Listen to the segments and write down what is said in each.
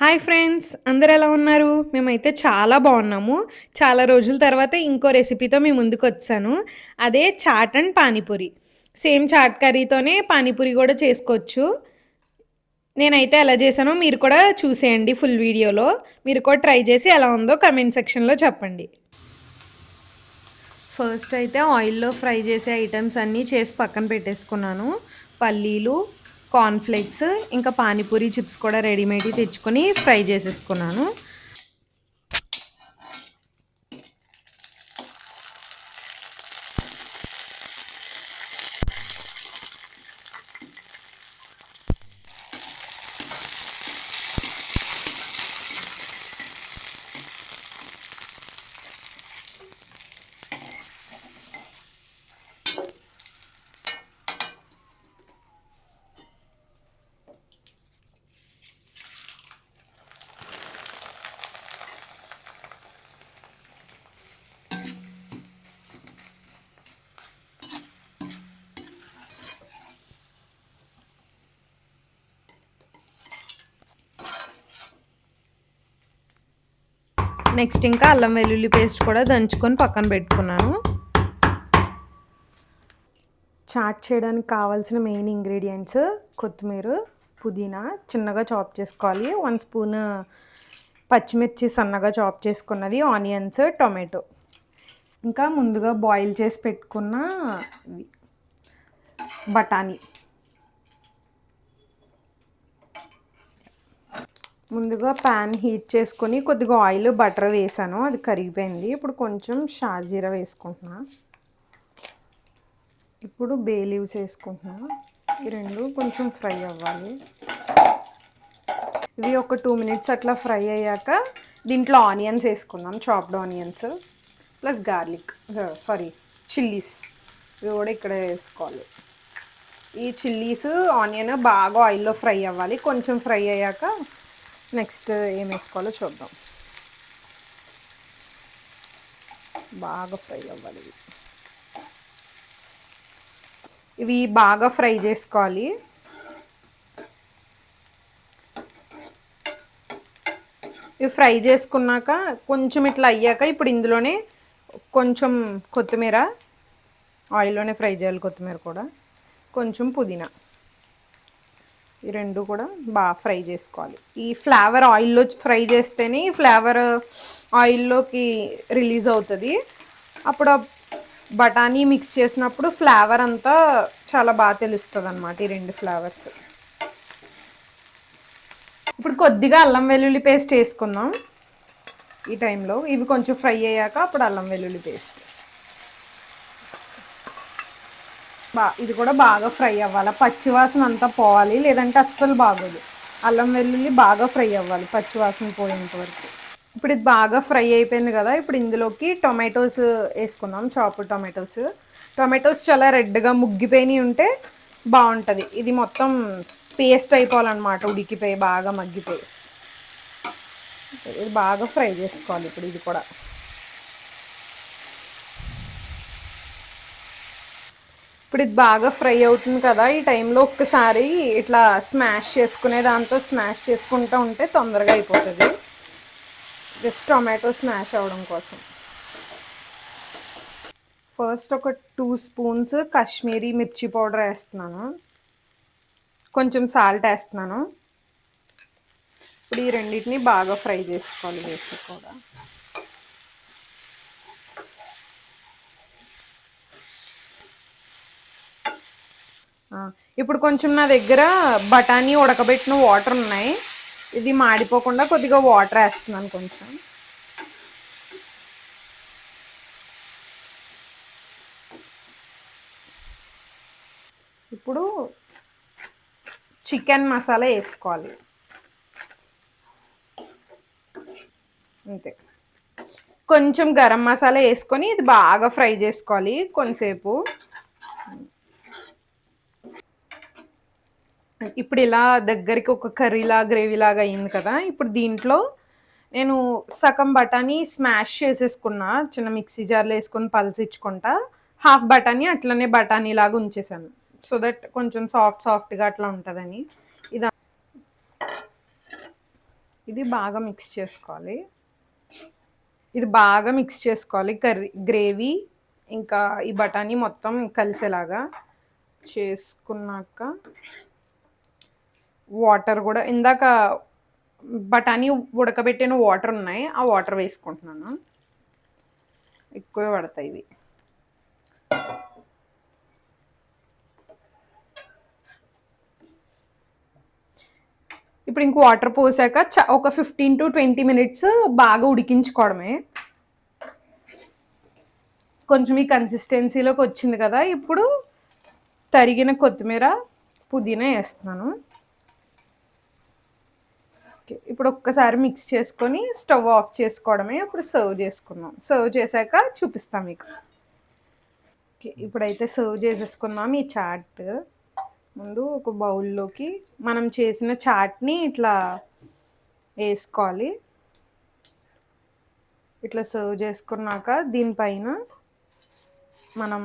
Hi friends! అందరూ ఎలా ఉన్నారు? మేమైతే చాలా బావున్నాము. చాలా రోజుల తర్వాత ఇంకో రెసిపీతో మీ ముందుకొచ్చేసాను. అదే chat and pani puri. Same chat కర్రీతోనే పానీపూరి గూడా చేసుకోవచ్చు. నేనైతే ఎలా చేశానో మీరు కూడా చూసేయండి ఫుల్ వీడియోలో. మీరు కూడా ట్రై చేసి ఎలా ఉందో కామెంట్ సెక్షన్‌లో చెప్పండి. ఫస్ట్ అయితే ఆయిల్‌లో ఫ్రై చేసే ఐటెమ్స్ అన్నీ చేసి పక్కన పెట్టేసుకున్నాను. పల్లీలు, కార్న్‌ఫ్లేక్స్, ఇంకా పానీపూరి చిప్స్ కూడా రెడీమేడ్‌వి తెచ్చుకొని ఫ్రై చేసేసుకున్నాను. నెక్స్ట్ ఇంకా అల్లం వెల్లుల్లి పేస్ట్ కూడా దంచుకొని పక్కన పెట్టుకున్నాను. చాట్ చేయడానికి కావాల్సిన మెయిన్ ఇంగ్రీడియంట్స్ కొత్తిమీర, పుదీనా చిన్నగా చాప్ చేసుకోవాలి, 1 స్పూన్ పచ్చిమిర్చి సన్నగా చాప్ చేసుకున్నది, ఆనియన్స్, టొమాటో, ఇంకా ముందుగా బాయిల్ చేసి పెట్టుకున్న బఠానీ. ముందుగా ప్యాన్ హీట్ చేసుకొని కొద్దిగా ఆయిల్ బటర్ వేసాను, అది కరిగిపోయింది. ఇప్పుడు కొంచెం షాజీరా వేసుకుంటున్నా. ఇప్పుడు బే లీవ్స్ వేసుకుంటున్నా. ఈ రెండు కొంచెం ఫ్రై అవ్వాలి. ఇవి ఒక 2 మినిట్స్ అట్లా ఫ్రై అయ్యాక దీంట్లో ఆనియన్స్ వేసుకుందాం, chopped onions plus garlic, chillies ఇవి కూడా ఇక్కడ వేసుకోవాలి. ఈ చిల్లీస్ ఆనియన్ బాగా ఆయిల్లో ఫ్రై అవ్వాలి. కొంచెం ఫ్రై అయ్యాక నెక్స్ట్ ఏం వేసుకోవాలో చూద్దాం. బాగా ఫ్రై అవ్వాలి. ఇవి బాగా ఫ్రై చేసుకోవాలి. ఇవి ఫ్రై చేసుకున్నాక కొంచెం ఇట్లా అయ్యాక ఇప్పుడు ఇందులోనే కొంచెం కొత్తిమీర, ఆయిల్లోనే ఫ్రై చేయాలి కొత్తిమీర కూడా, కొంచెం పుదీనా, ఈ రెండు కూడా బాగా ఫ్రై చేసుకోవాలి. ఈ ఫ్లేవర్ ఆయిల్లో ఫ్రై చేస్తేనే ఈ ఫ్లేవర్ ఆయిల్లోకి రిలీజ్ అవుతుంది. అప్పుడు బఠానీ మిక్స్ చేసినప్పుడు ఫ్లేవర్ అంతా చాలా బాగా తెలుస్తుంది అన్నమాట, ఈ రెండు ఫ్లేవర్స్. ఇప్పుడు కొద్దిగా అల్లం వెల్లుల్లి పేస్ట్ వేసుకుందాం ఈ టైంలో. ఇవి కొంచెం ఫ్రై అయ్యాక అప్పుడు అల్లం వెల్లుల్లి పేస్ట్ ఇది కూడా బాగా ఫ్రై అవ్వాలి. పచ్చివాసన అంతా పోవాలి, లేదంటే అస్సలు బాగోదు. అల్లం వెల్లుల్లి బాగా ఫ్రై అవ్వాలి పచ్చివాసన పోయేంత వరకు. ఇప్పుడు ఇది బాగా ఫ్రై అయిపోయింది కదా, ఇప్పుడు ఇందులోకి టొమాటోస్ వేసుకుందాం, చాప్డ్ టొమాటోస్. టొమాటోస్ చాలా రెడ్గా ముగ్గిపోయి ఉంటే బాగుంటుంది. ఇది మొత్తం పేస్ట్ అయిపోవాలన్నమాట, ఉడికిపోయి బాగా మగ్గిపోయి. ఇది బాగా ఫ్రై చేసుకోవాలి ఇప్పుడు ఇది కూడా. ఇప్పుడు ఇది బాగా ఫ్రై అవుతుంది కదా, ఈ టైంలో ఒక్కసారి ఇట్లా స్మాష్ చేసుకునే దాంతో స్మాష్ చేసుకుంటూ ఉంటే తొందరగా అయిపోతుంది, జస్ట్ టొమాటో స్మాష్ అవ్వడం కోసం. ఫస్ట్ ఒక 2 స్పూన్స్ కాశ్మీరీ మిర్చి పౌడర్ వేస్తున్నాను, కొంచెం సాల్ట్ వేస్తున్నాను. ఇప్పుడు ఈ రెండింటిని బాగా ఫ్రై చేసుకోవాలి వేసి కూడా. ఇప్పుడు కొంచెం నా దగ్గర బఠానీ ఉడకబెట్టిన వాటర్ ఉన్నాయి, ఇది మాడిపోకుండా కొద్దిగా వాటర్ వేస్తున్నాను కొంచెం. ఇప్పుడు చికెన్ మసాలా వేసుకోవాలి అంతే. కొంచెం గరం మసాలా వేసుకొని ఇది బాగా ఫ్రై చేసుకోవాలి కొంతసేపు. ఇప్పుడు ఇలా దగ్గరికి ఒక కర్రీలా గ్రేవీలాగా అయింది కదా, ఇప్పుడు దీంట్లో నేను సగం బఠానీ స్మాష్ చేసేసుకున్నా, చిన్న మిక్సీ జార్లో వేసుకొని పల్సిచ్చుకుంటా. హాఫ్ బఠానీ అట్లనే బఠానీ లాగా ఉంచేసాను, సో దట్ కొంచెం సాఫ్ట్గా అట్లా ఉంటుందని. ఇది ఇది బాగా మిక్స్ చేసుకోవాలి. గ్రేవీ ఇంకా ఈ బఠానీ మొత్తం కలిసేలాగా చేసుకున్నాక వాటర్ కూడా ఇందాక బఠానీ ఉడకబెట్టిన వాటర్ ఉన్నాయి, ఆ వాటర్ వేసుకుంటున్నాను. ఎక్కువే పడతాయి ఇవి. ఇప్పుడు ఇంక వాటర్ పోసాక ఒక 15 to 20 minutes బాగా ఉడికించుకోవడమే. కొంచెం ఈ కన్సిస్టెన్సీలోకి వచ్చింది కదా, ఇప్పుడు తరిగిన కొత్తిమీర పుదీనా వేస్తున్నాను. ఓకే, ఇప్పుడు ఒక్కసారి మిక్స్ చేసుకొని స్టవ్ ఆఫ్ చేసుకోవడమే. ఇప్పుడు సర్వ్ చేశాక చూపిస్తాం మీకు. ఓకే, ఇప్పుడైతే సర్వ్ చేసేసుకున్నాం ఈ చాట్. ముందు ఒక బౌల్లోకి మనం చేసిన చాట్ని ఇట్లా వేసుకోవాలి. ఇట్లా సర్వ్ చేసుకున్నాక దీనిపైన మనం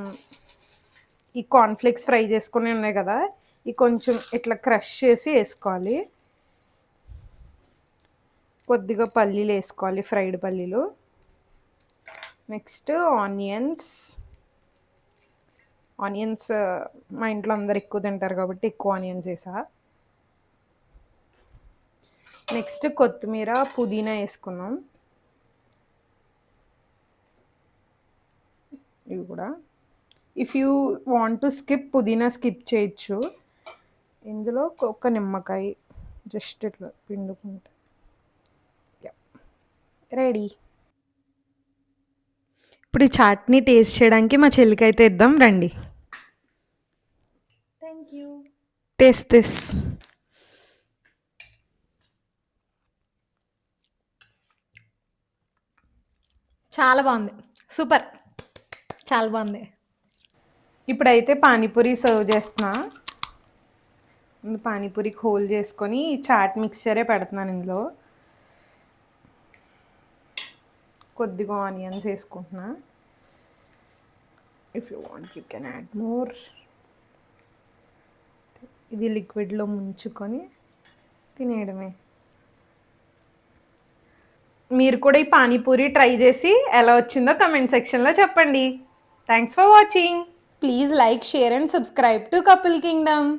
ఈ కార్న్ఫ్లేక్స్ ఫ్రై చేసుకుని ఉన్నాయి కదా, ఈ కొంచెం ఇట్లా క్రష్ చేసి వేసుకోవాలి. కొద్దిగా పల్లీలు వేసుకోవాలి, ఫ్రైడ్ పల్లీలు. నెక్స్ట్ ఆనియన్స్ మా ఇంట్లో అందరు ఎక్కువ తింటారు కాబట్టి ఎక్కువ ఆనియన్స్ వేసా. నెక్స్ట్ కొత్తిమీర పుదీనా వేసుకున్నాం. ఇవి కూడా if you want to skip పుదీనా స్కిప్ చేయొచ్చు. ఇందులో ఒక నిమ్మకాయ జస్ట్ ఇట్లా పిండుకుంటే రెడీ. ఇప్పుడు ఈ చాట్ని టేస్ట్ చేయడానికి మా చెల్లికి అయితే ఇద్దాం రండి. Thank you. Taste this. చాలా బాగుంది, సూపర్, చాలా బాగుంది. ఇప్పుడైతే పానీపూరి సర్వ్ చేస్తున్నా. పానీపూరికి హోల్ చేసుకొని చాట్ మిక్స్చరే పెడుతున్నాను. ఇందులో కొద్దిగా ఆనియన్స్ వేసుకుంటున్నా. If you want you can add more. ఇది లిక్విడ్లో ముంచుకొని తినేయడమే. మీరు కూడా ఈ పానీపూరి ట్రై చేసి ఎలా వచ్చిందో కమెంట్ సెక్షన్లో చెప్పండి. Thanks for watching. Please like, share and subscribe to couple Kingdom.